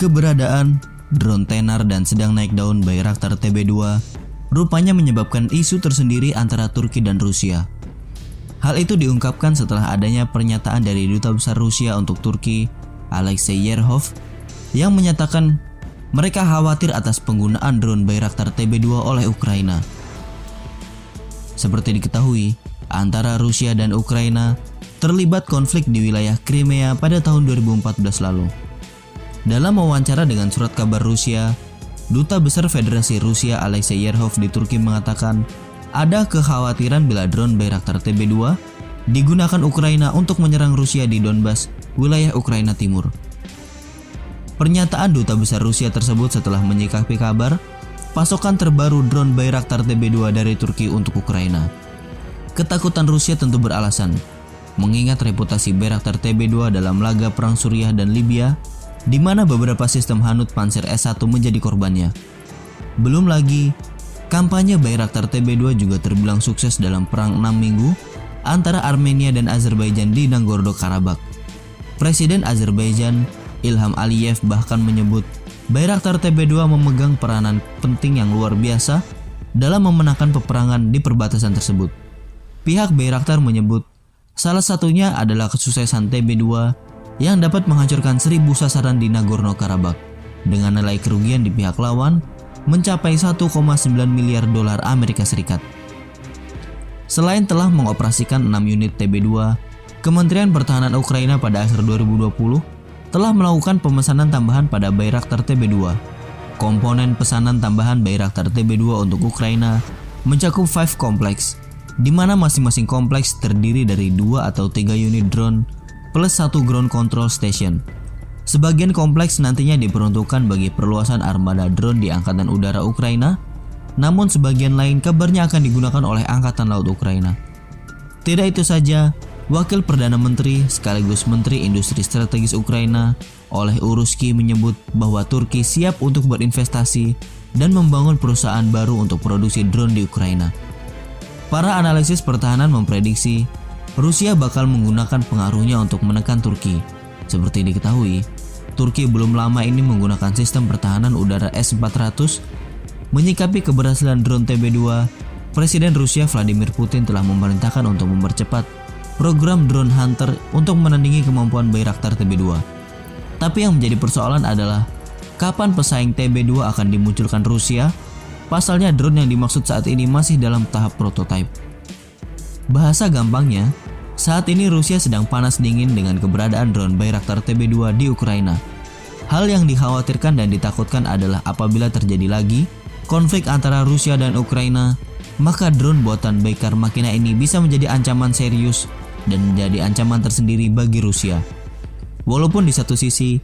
Keberadaan drone tenar dan sedang naik daun Bayraktar TB2 rupanya menyebabkan isu tersendiri antara Turki dan Rusia. Hal itu diungkapkan setelah adanya pernyataan dari Duta Besar Rusia untuk Turki, Alexei Yerhov, yang menyatakan mereka khawatir atas penggunaan drone Bayraktar TB2 oleh Ukraina. Seperti diketahui, antara Rusia dan Ukraina terlibat konflik di wilayah Crimea pada tahun 2014 lalu. Dalam wawancara dengan surat kabar Rusia, Duta Besar Federasi Rusia Alexei Yerhov di Turki mengatakan ada kekhawatiran bila drone Bayraktar TB2 digunakan Ukraina untuk menyerang Rusia di Donbas, wilayah Ukraina Timur. Pernyataan Duta Besar Rusia tersebut setelah menyikapi kabar pasokan terbaru drone Bayraktar TB2 dari Turki untuk Ukraina. Ketakutan Rusia tentu beralasan, mengingat reputasi Bayraktar TB2 dalam laga perang Suriah dan Libya, di mana beberapa sistem Hanut Panzer S1 menjadi korbannya. Belum lagi, kampanye Bayraktar TB2 juga terbilang sukses dalam perang 6 minggu antara Armenia dan Azerbaijan di Nagorno-Karabakh. Presiden Azerbaijan, Ilham Aliyev, bahkan menyebut Bayraktar TB2 memegang peranan penting yang luar biasa dalam memenangkan peperangan di perbatasan tersebut. Pihak Bayraktar menyebut salah satunya adalah kesuksesan TB2 yang dapat menghancurkan 1.000 sasaran di Nagorno-Karabakh dengan nilai kerugian di pihak lawan mencapai 1,9 miliar dolar Amerika Serikat. Selain telah mengoperasikan 6 unit TB2, Kementerian Pertahanan Ukraina pada akhir 2020 telah melakukan pemesanan tambahan pada Bayraktar TB2. Komponen pesanan tambahan Bayraktar TB2 untuk Ukraina mencakup 5 kompleks, di mana masing-masing kompleks terdiri dari 2 atau 3 unit drone plus 1 ground control station. Sebagian kompleks nantinya diperuntukkan bagi perluasan armada drone di Angkatan Udara Ukraina, namun sebagian lain kabarnya akan digunakan oleh Angkatan Laut Ukraina. Tidak itu saja, Wakil Perdana Menteri sekaligus Menteri Industri Strategis Ukraina, Oleg Uruski, menyebut bahwa Turki siap untuk berinvestasi dan membangun perusahaan baru untuk produksi drone di Ukraina. Para analisis pertahanan memprediksi Rusia bakal menggunakan pengaruhnya untuk menekan Turki. Seperti diketahui, Turki belum lama ini menggunakan sistem pertahanan udara S-400. Menyikapi keberhasilan drone TB2, Presiden Rusia Vladimir Putin telah memerintahkan untuk mempercepat program drone hunter untuk menandingi kemampuan Bayraktar TB2. Tapi yang menjadi persoalan adalah kapan pesaing TB2 akan dimunculkan Rusia? Pasalnya drone yang dimaksud saat ini masih dalam tahap prototipe. Bahasa gampangnya, saat ini Rusia sedang panas dingin dengan keberadaan drone Bayraktar TB2 di Ukraina. Hal yang dikhawatirkan dan ditakutkan adalah apabila terjadi lagi konflik antara Rusia dan Ukraina, maka drone buatan Baykar Makina ini bisa menjadi ancaman serius dan menjadi ancaman tersendiri bagi Rusia. Walaupun di satu sisi,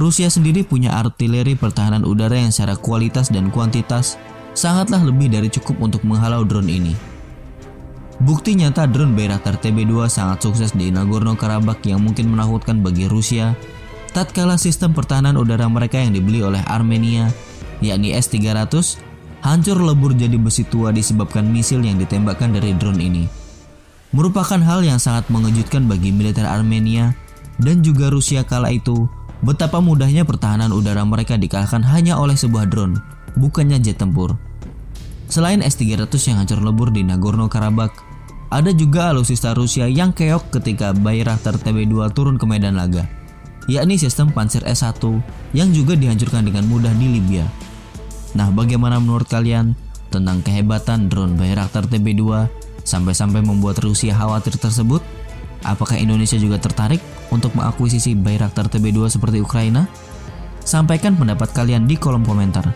Rusia sendiri punya artileri pertahanan udara yang secara kualitas dan kuantitas sangatlah lebih dari cukup untuk menghalau drone ini. Bukti nyata drone Bayraktar TB2 sangat sukses di Nagorno-Karabakh yang mungkin menakutkan bagi Rusia tatkala sistem pertahanan udara mereka yang dibeli oleh Armenia, yakni S-300, hancur lebur jadi besi tua disebabkan misil yang ditembakkan dari drone ini. Merupakan hal yang sangat mengejutkan bagi militer Armenia dan juga Rusia kala itu, betapa mudahnya pertahanan udara mereka dikalahkan hanya oleh sebuah drone, bukannya jet tempur. Selain S-300 yang hancur lebur di Nagorno-Karabakh, ada juga alutsista Rusia yang keok ketika Bayraktar TB2 turun ke medan laga, yakni sistem Panzer S1 yang juga dihancurkan dengan mudah di Libya. Nah, bagaimana menurut kalian tentang kehebatan drone Bayraktar TB2 sampai-sampai membuat Rusia khawatir tersebut? Apakah Indonesia juga tertarik untuk mengakuisisi Bayraktar TB2 seperti Ukraina? Sampaikan pendapat kalian di kolom komentar.